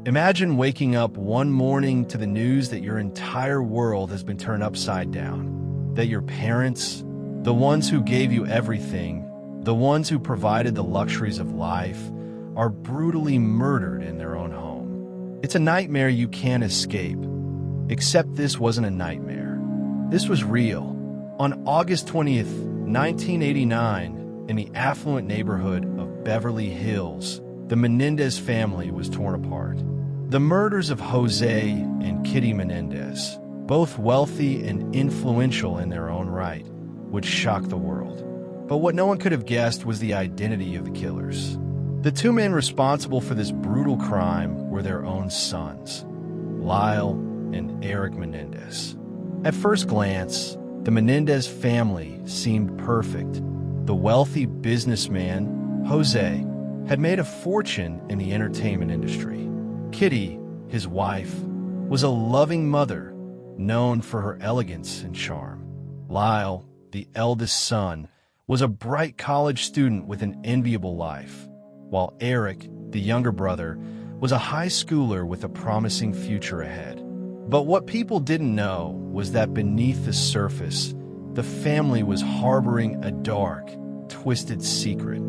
Imagine waking up one morning to the news that your entire world has been turned upside down, that your parents, the ones who gave you everything, the ones who provided the luxuries of life, are brutally murdered in their own home. It's a nightmare you can't escape. Except this wasn't a nightmare. This was real. On August 20th, 1989, in the affluent neighborhood of Beverly Hills, the Menendez family was torn apart. The murders of José and Kitty Menendez, both wealthy and influential in their own right, would shock the world. But what no one could have guessed was the identity of the killers. The two men responsible for this brutal crime were their own sons, Lyle and Erik Menendez. At first glance, the Menendez family seemed perfect. The wealthy businessman, José, had made a fortune in the entertainment industry. Kitty, his wife, was a loving mother, known for her elegance and charm. Lyle, the eldest son, was a bright college student with an enviable life, while Erik, the younger brother, was a high schooler with a promising future ahead. But what people didn't know was that beneath the surface, the family was harboring a dark, twisted secret.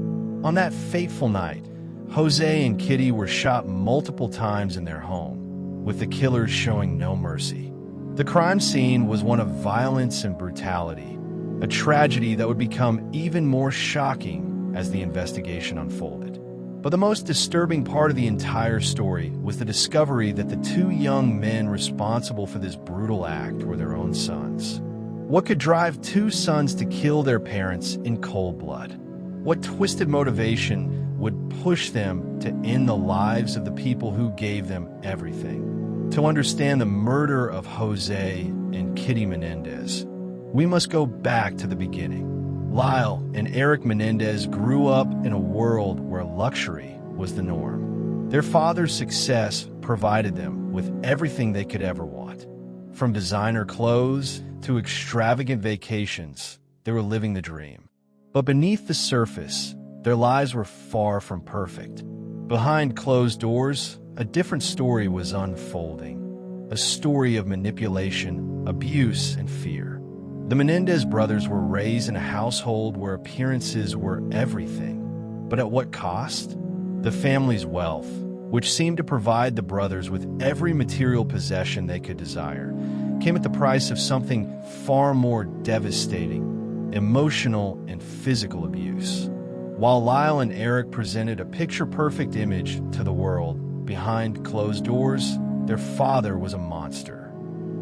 On that fateful night, José and Kitty were shot multiple times in their home, with the killers showing no mercy. The crime scene was one of violence and brutality, a tragedy that would become even more shocking as the investigation unfolded. But the most disturbing part of the entire story was the discovery that the two young men responsible for this brutal act were their own sons. What could drive two sons to kill their parents in cold blood? What twisted motivation would push them to end the lives of the people who gave them everything? To understand the murder of José and Kitty Menendez, we must go back to the beginning. Lyle and Erik Menendez grew up in a world where luxury was the norm. Their father's success provided them with everything they could ever want. From designer clothes to extravagant vacations, they were living the dream. But beneath the surface, their lives were far from perfect. Behind closed doors, a different story was unfolding. A story of manipulation, abuse, and fear. The Menendez brothers were raised in a household where appearances were everything. But at what cost? The family's wealth, which seemed to provide the brothers with every material possession they could desire, came at the price of something far more devastating: emotional and physical abuse. While Lyle and Erik presented a picture-perfect image to the world, behind closed doors, their father was a monster.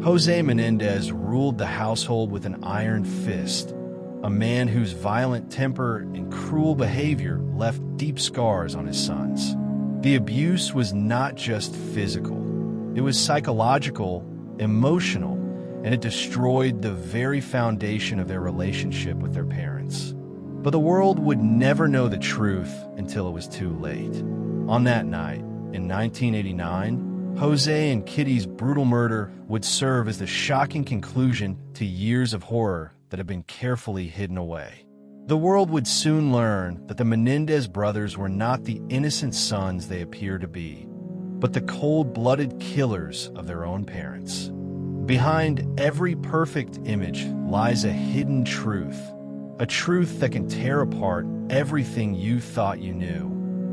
José Menendez ruled the household with an iron fist, a man whose violent temper and cruel behavior left deep scars on his sons. The abuse was not just physical. It was psychological, emotional, and it destroyed the very foundation of their relationship with their parents. But the world would never know the truth until it was too late. On that night, in 1989, José and Kitty's brutal murder would serve as the shocking conclusion to years of horror that had been carefully hidden away. The world would soon learn that the Menendez brothers were not the innocent sons they appeared to be, but the cold-blooded killers of their own parents. Behind every perfect image lies a hidden truth, a truth that can tear apart everything you thought you knew.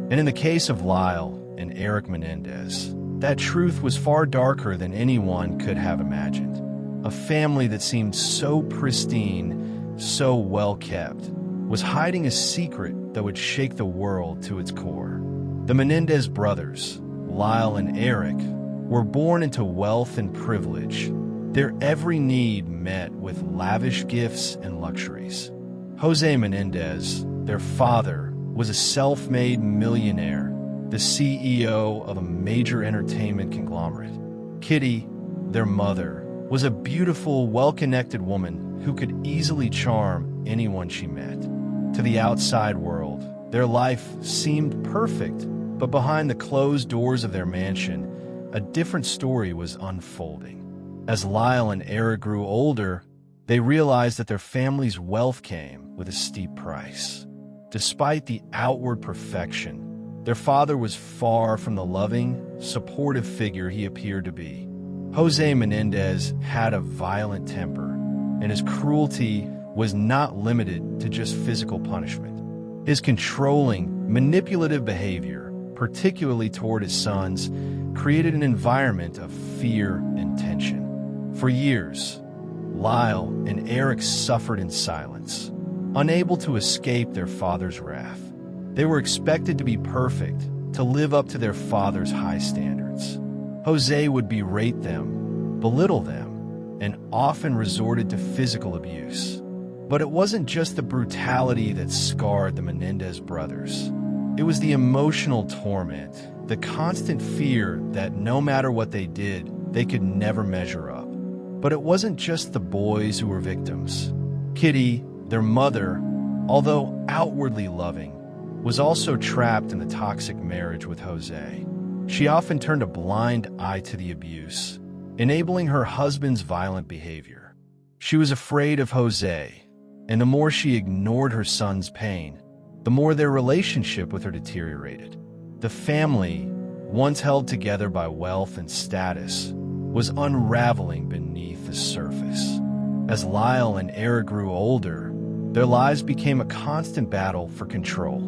And in the case of Lyle and Erik Menendez, that truth was far darker than anyone could have imagined. A family that seemed so pristine, so well-kept, was hiding a secret that would shake the world to its core. The Menendez brothers, Lyle and Erik, were born into wealth and privilege, their every need met with lavish gifts and luxuries. José Menendez, their father, was a self-made millionaire, the CEO of a major entertainment conglomerate. Kitty, their mother, was a beautiful, well-connected woman who could easily charm anyone she met. To the outside world, their life seemed perfect, but behind the closed doors of their mansion, a different story was unfolding. As Lyle and Erik grew older, they realized that their family's wealth came with a steep price. Despite the outward perfection, their father was far from the loving, supportive figure he appeared to be. José Menendez had a violent temper, and his cruelty was not limited to just physical punishment. His controlling, manipulative behavior, particularly toward his sons, created an environment of fear and tension. For years, Lyle and Erik suffered in silence, unable to escape their father's wrath. They were expected to be perfect, to live up to their father's high standards. José would berate them, belittle them, and often resorted to physical abuse. But it wasn't just the brutality that scarred the Menendez brothers. It was the emotional torment, the constant fear that no matter what they did, they could never measure up. But it wasn't just the boys who were victims. Kitty, their mother, although outwardly loving, was also trapped in the toxic marriage with José. She often turned a blind eye to the abuse, enabling her husband's violent behavior. She was afraid of José, and the more she ignored her son's pain, the more their relationship with her deteriorated. The family, once held together by wealth and status, was unraveling beneath the surface. As Lyle and Erik grew older, their lives became a constant battle for control.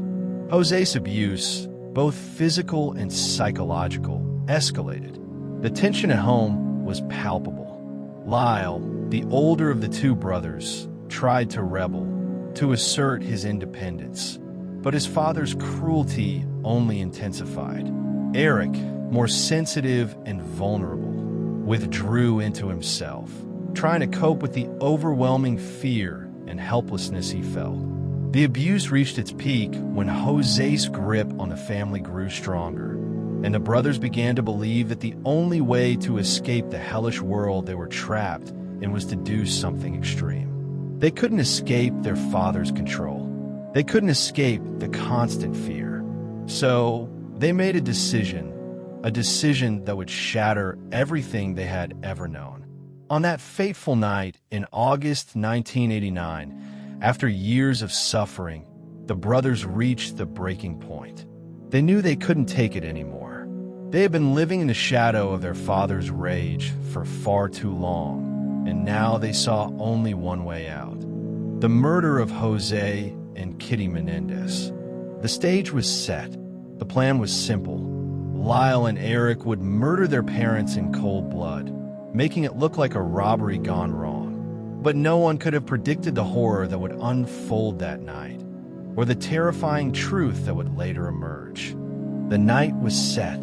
José's abuse, both physical and psychological, escalated. The tension at home was palpable. Lyle, the older of the two brothers, tried to rebel, to assert his independence, but his father's cruelty only intensified. Erik, more sensitive and vulnerable, withdrew into himself, trying to cope with the overwhelming fear and helplessness he felt. The abuse reached its peak when José's grip on the family grew stronger, and the brothers began to believe that the only way to escape the hellish world they were trapped in was to do something extreme. They couldn't escape their father's control. They couldn't escape the constant fear. So they made a decision that would shatter everything they had ever known. On that fateful night in August 1989, after years of suffering, the brothers reached the breaking point. They knew they couldn't take it anymore. They had been living in the shadow of their father's rage for far too long, and now they saw only one way out: the murder of José and Kitty Menendez. The stage was set. The plan was simple. Lyle and Erik would murder their parents in cold blood, making it look like a robbery gone wrong. But no one could have predicted the horror that would unfold that night, or the terrifying truth that would later emerge. The night was set.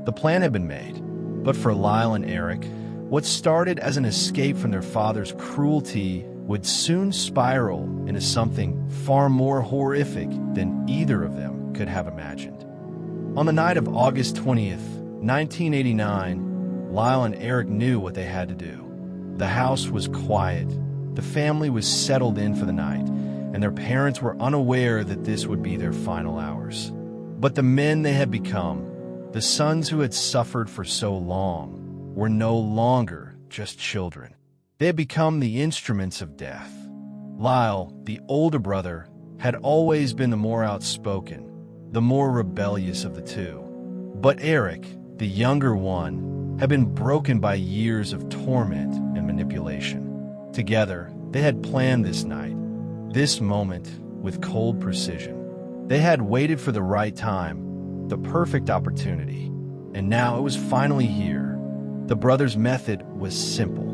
The plan had been made. But for Lyle and Erik, what started as an escape from their father's cruelty would soon spiral into something far more horrific than either of them could have imagined. On the night of August 20th, 1989, Lyle and Erik knew what they had to do. The house was quiet. The family was settled in for the night, and their parents were unaware that this would be their final hours. But the men they had become, the sons who had suffered for so long, were no longer just children. They had become the instruments of death. Lyle, the older brother, had always been the more outspoken, the more rebellious of the two. But Erik, the younger one, had been broken by years of torment and manipulation. Together, they had planned this night, this moment, with cold precision. They had waited for the right time, the perfect opportunity, and now it was finally here. The brothers' method was simple.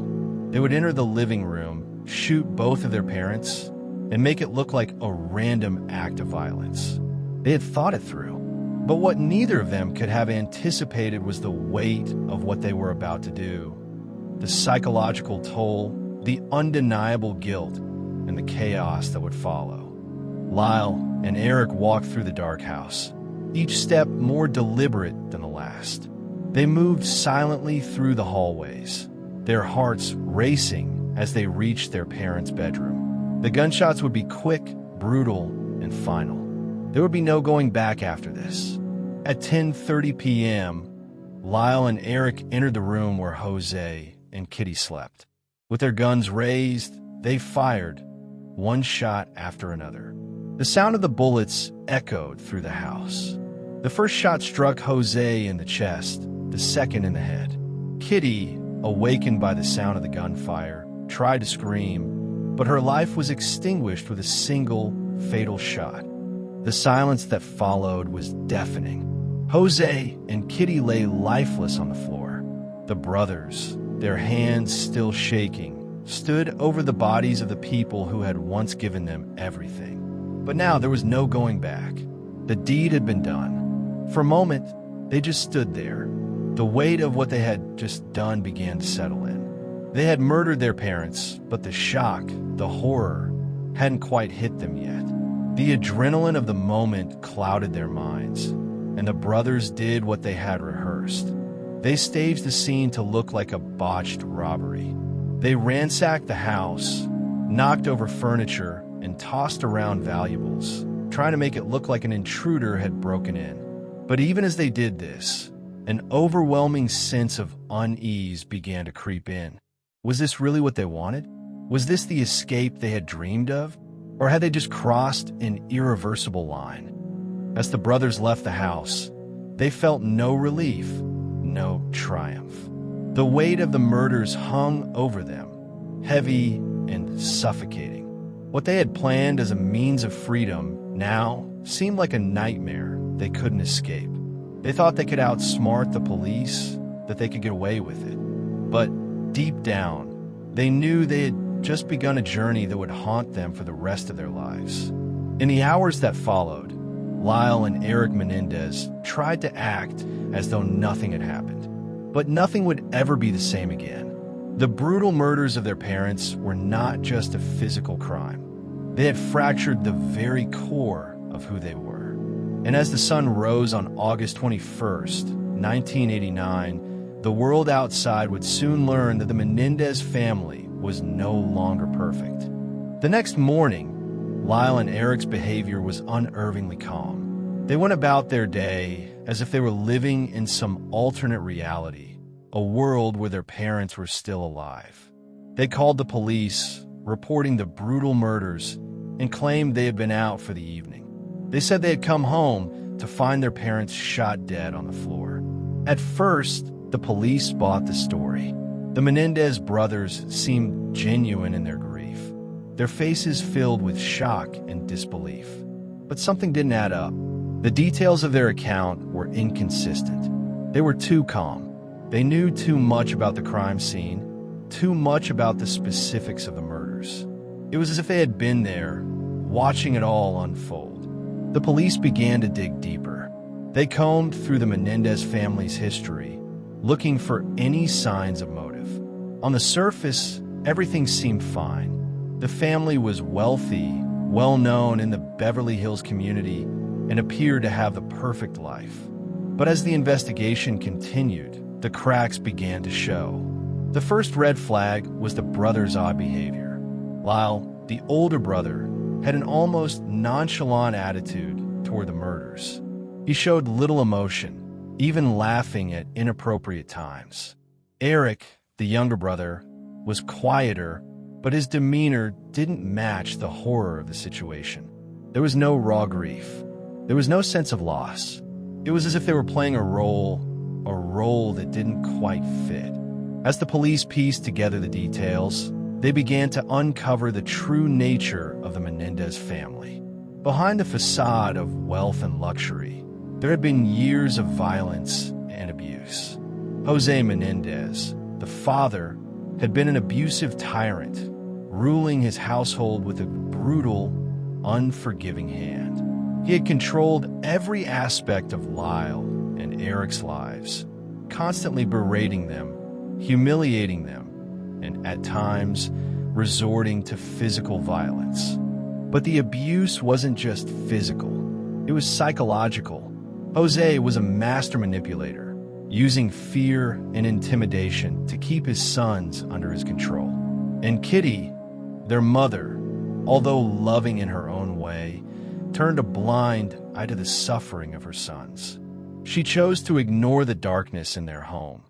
They would enter the living room, shoot both of their parents, and make it look like a random act of violence. They had thought it through, but what neither of them could have anticipated was the weight of what they were about to do. The psychological toll, the undeniable guilt, and the chaos that would follow. Lyle and Erik walked through the dark house, each step more deliberate than the last. They moved silently through the hallways, their hearts racing as they reached their parents' bedroom. The gunshots would be quick, brutal, and final. There would be no going back after this. At 10:30 p.m., Lyle and Erik entered the room where José and Kitty slept. With their guns raised, they fired, one shot after another. The sound of the bullets echoed through the house. The first shot struck Jose in the chest, the second in the head. Kitty, awakened by the sound of the gunfire, tried to scream, but her life was extinguished with a single, fatal shot. The silence that followed was deafening. Jose and Kitty lay lifeless on the floor. The brothers, their hands still shaking, stood over the bodies of the people who had once given them everything. But now there was no going back. The deed had been done. For a moment, they just stood there. The weight of what they had just done began to settle in. They had murdered their parents, but the shock, the horror, hadn't quite hit them yet. The adrenaline of the moment clouded their minds, and the brothers did what they had rehearsed. They staged the scene to look like a botched robbery. They ransacked the house, knocked over furniture, and tossed around valuables, trying to make it look like an intruder had broken in. But even as they did this, an overwhelming sense of unease began to creep in. Was this really what they wanted? Was this the escape they had dreamed of? Or had they just crossed an irreversible line? As the brothers left the house, they felt no relief, no triumph. The weight of the murders hung over them, heavy and suffocating. What they had planned as a means of freedom now seemed like a nightmare they couldn't escape. They thought they could outsmart the police, that they could get away with it. But deep down, they knew they had just begun a journey that would haunt them for the rest of their lives. In the hours that followed, Lyle and Erik Menendez tried to act as though nothing had happened. But nothing would ever be the same again. The brutal murders of their parents were not just a physical crime. They had fractured the very core of who they were. And as the sun rose on August 21st, 1989, the world outside would soon learn that the Menendez family was no longer perfect. The next morning, Lyle and Erik's behavior was unnervingly calm. They went about their day as if they were living in some alternate reality, a world where their parents were still alive. They called the police, reporting the brutal murders, and claimed they had been out for the evening. They said they had come home to find their parents shot dead on the floor. At first, the police bought the story. The Menendez brothers seemed genuine in their grief, their faces filled with shock and disbelief. But something didn't add up. The details of their account were inconsistent. They were too calm. They knew too much about the crime scene, too much about the specifics of the murders. It was as if they had been there, watching it all unfold. The police began to dig deeper. They combed through the Menendez family's history, looking for any signs of motive. On the surface, everything seemed fine. The family was wealthy, well-known in the Beverly Hills community, and appeared to have the perfect life. But as the investigation continued, the cracks began to show. The first red flag was the brothers' odd behavior. Lyle, the older brother, had an almost nonchalant attitude toward the murders. He showed little emotion, even laughing at inappropriate times. Erik, the younger brother, was quieter, but his demeanor didn't match the horror of the situation. There was no raw grief. There was no sense of loss. It was as if they were playing a role that didn't quite fit. As the police pieced together the details, they began to uncover the true nature of the Menendez family. Behind the facade of wealth and luxury, there had been years of violence and abuse. José Menendez, the father, had been an abusive tyrant, ruling his household with a brutal, unforgiving hand. He had controlled every aspect of Lyle and Erik's lives, constantly berating them, humiliating them, and at times resorting to physical violence. But the abuse wasn't just physical, it was psychological. Jose was a master manipulator, using fear and intimidation to keep his sons under his control. And Kitty, their mother, although loving in her own way, turned a blind eye to the suffering of her sons. She chose to ignore the darkness in their home,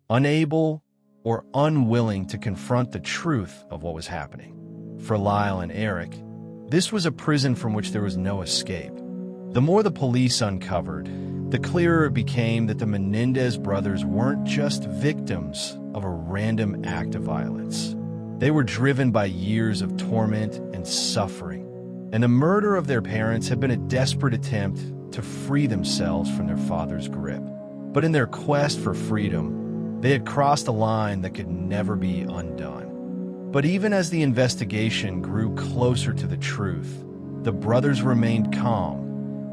unable or unwilling to confront the truth of what was happening. For Lyle and Erik, this was a prison from which there was no escape. The more the police uncovered, the clearer it became that the Menendez brothers weren't just victims of a random act of violence. They were driven by years of torment and suffering, and the murder of their parents had been a desperate attempt to free themselves from their father's grip. But in their quest for freedom, they had crossed a line that could never be undone. But even as the investigation grew closer to the truth, the brothers remained calm,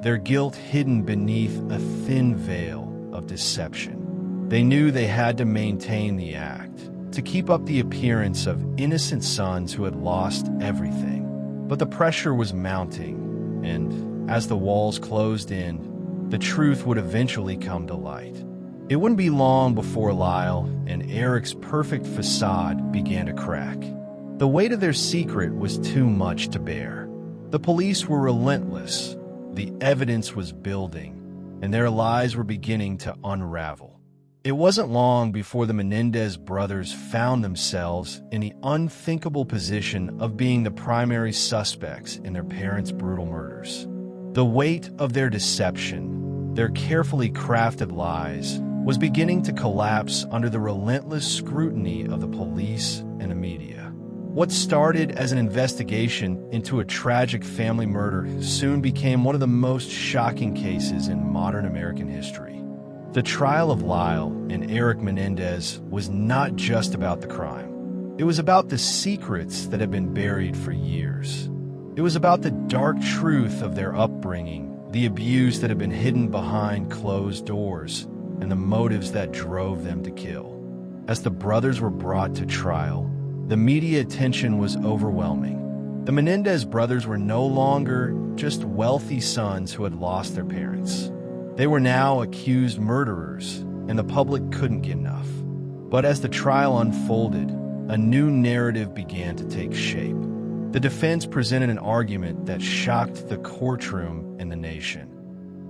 their guilt hidden beneath a thin veil of deception. They knew they had to maintain the act, to keep up the appearance of innocent sons who had lost everything. But the pressure was mounting, and as the walls closed in, the truth would eventually come to light. It wouldn't be long before Lyle and Erik's perfect facade began to crack. The weight of their secret was too much to bear. The police were relentless, the evidence was building, and their lies were beginning to unravel. It wasn't long before the Menendez brothers found themselves in the unthinkable position of being the primary suspects in their parents' brutal murders. The weight of their deception, their carefully crafted lies, was beginning to collapse under the relentless scrutiny of the police and the media. What started as an investigation into a tragic family murder soon became one of the most shocking cases in modern American history. The trial of Lyle and Erik Menendez was not just about the crime. It was about the secrets that had been buried for years. It was about the dark truth of their upbringing, the abuse that had been hidden behind closed doors, and the motives that drove them to kill. As the brothers were brought to trial, the media attention was overwhelming. The Menendez brothers were no longer just wealthy sons who had lost their parents. They were now accused murderers, and the public couldn't get enough. But as the trial unfolded, a new narrative began to take shape. The defense presented an argument that shocked the courtroom and the nation.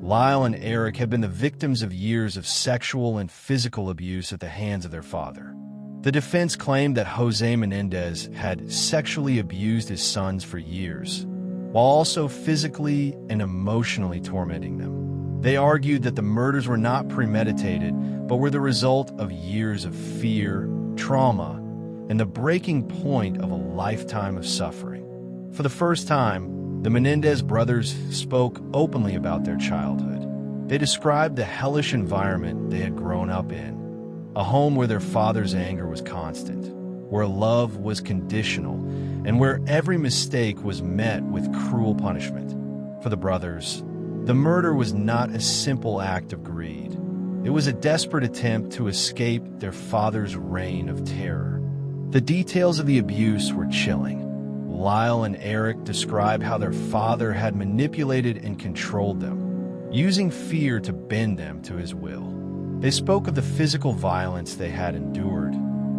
Lyle and Erik had been the victims of years of sexual and physical abuse at the hands of their father. The defense claimed that José Menendez had sexually abused his sons for years, while also physically and emotionally tormenting them. They argued that the murders were not premeditated, but were the result of years of fear, trauma, and the breaking point of a lifetime of suffering. For the first time, the Menendez brothers spoke openly about their childhood. They described the hellish environment they had grown up in, a home where their father's anger was constant, where love was conditional, and where every mistake was met with cruel punishment. For the brothers, the murder was not a simple act of greed. It was a desperate attempt to escape their father's reign of terror. The details of the abuse were chilling. Lyle and Erik described how their father had manipulated and controlled them, using fear to bend them to his will. They spoke of the physical violence they had endured,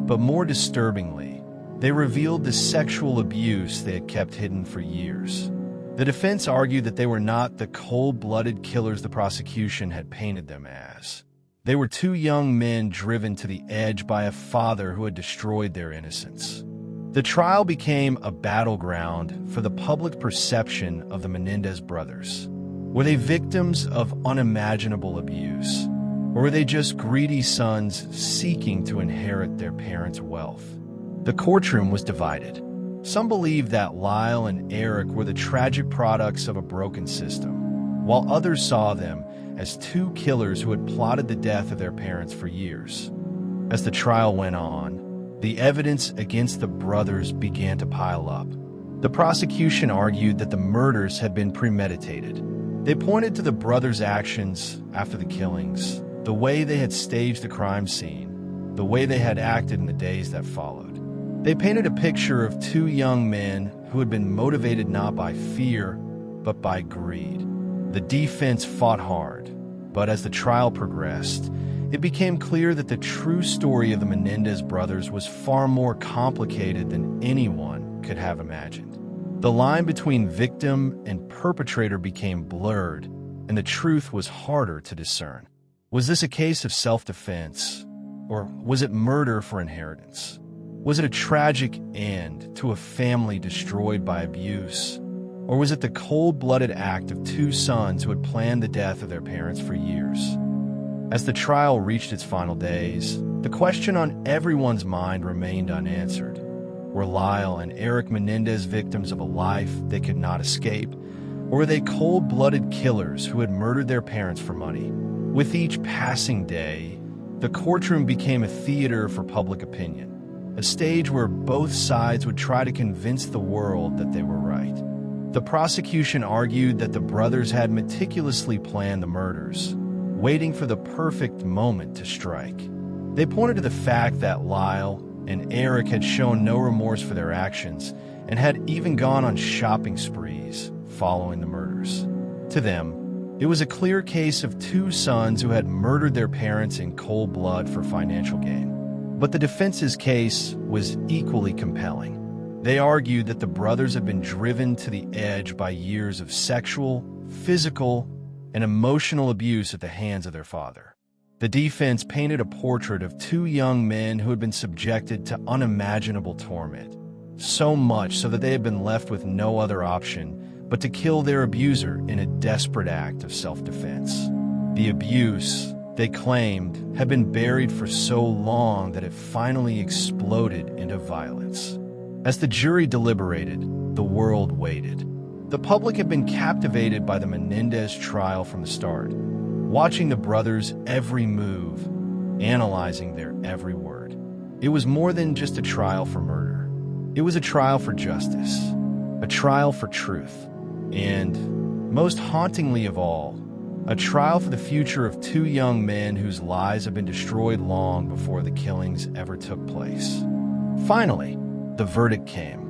but more disturbingly, they revealed the sexual abuse they had kept hidden for years. The defense argued that they were not the cold-blooded killers the prosecution had painted them as. They were two young men driven to the edge by a father who had destroyed their innocence. The trial became a battleground for the public perception of the Menendez brothers. Were they victims of unimaginable abuse, or were they just greedy sons seeking to inherit their parents' wealth? The courtroom was divided. Some believed that Lyle and Erik were the tragic products of a broken system, while others saw them as two killers who had plotted the death of their parents for years. As the trial went on, the evidence against the brothers began to pile up. The prosecution argued that the murders had been premeditated. They pointed to the brothers' actions after the killings, the way they had staged the crime scene, the way they had acted in the days that followed. They painted a picture of two young men who had been motivated not by fear, but by greed. The defense fought hard, but as the trial progressed, it became clear that the true story of the Menendez brothers was far more complicated than anyone could have imagined. The line between victim and perpetrator became blurred, and the truth was harder to discern. Was this a case of self-defense, or was it murder for inheritance? Was it a tragic end to a family destroyed by abuse? Or was it the cold-blooded act of two sons who had planned the death of their parents for years? As the trial reached its final days, the question on everyone's mind remained unanswered. Were Lyle and Erik Menendez victims of a life they could not escape? Or were they cold-blooded killers who had murdered their parents for money? With each passing day, the courtroom became a theater for public opinion, a stage where both sides would try to convince the world that they were right. The prosecution argued that the brothers had meticulously planned the murders, waiting for the perfect moment to strike. They pointed to the fact that Lyle and Erik had shown no remorse for their actions and had even gone on shopping sprees following the murders. To them, it was a clear case of two sons who had murdered their parents in cold blood for financial gain. But the defense's case was equally compelling. They argued that the brothers had been driven to the edge by years of sexual, physical, and emotional abuse at the hands of their father. The defense painted a portrait of two young men who had been subjected to unimaginable torment, so much so that they had been left with no other option but to kill their abuser in a desperate act of self-defense. The abuse, they claimed, had been buried for so long that it finally exploded into violence. As the jury deliberated, the world waited. The public had been captivated by the Menendez trial from the start, watching the brothers' every move, analyzing their every word. It was more than just a trial for murder. It was a trial for justice, a trial for truth, and, most hauntingly of all, a trial for the future of two young men whose lives had been destroyed long before the killings ever took place. Finally, the verdict came.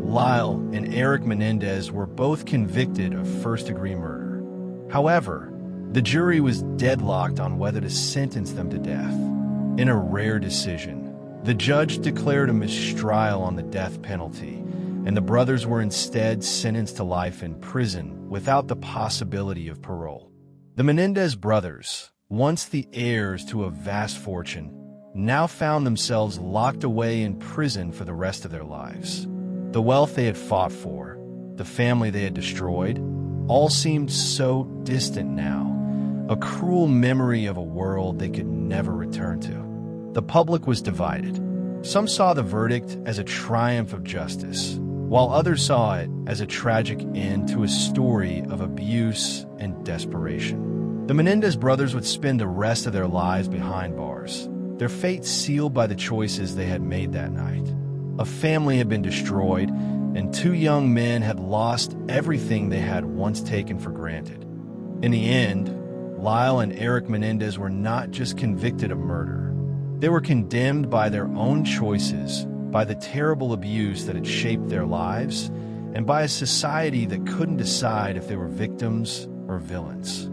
Lyle and Erik Menendez were both convicted of first-degree murder. However, the jury was deadlocked on whether to sentence them to death. In a rare decision, the judge declared a mistrial on the death penalty, and the brothers were instead sentenced to life in prison without the possibility of parole. The Menendez brothers, once the heirs to a vast fortune, now found themselves locked away in prison for the rest of their lives. The wealth they had fought for, the family they had destroyed, all seemed so distant now, a cruel memory of a world they could never return to. The public was divided. Some saw the verdict as a triumph of justice, while others saw it as a tragic end to a story of abuse and desperation. The Menendez brothers would spend the rest of their lives behind bars, their fate sealed by the choices they had made that night. A family had been destroyed, and two young men had lost everything they had once taken for granted. In the end, Lyle and Erik Menendez were not just convicted of murder. They were condemned by their own choices, by the terrible abuse that had shaped their lives, and by a society that couldn't decide if they were victims or villains.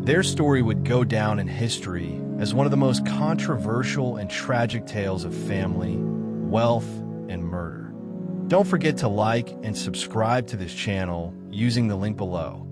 Their story would go down in history as one of the most controversial and tragic tales of family, wealth, and murder. Don't forget to like and subscribe to this channel using the link below.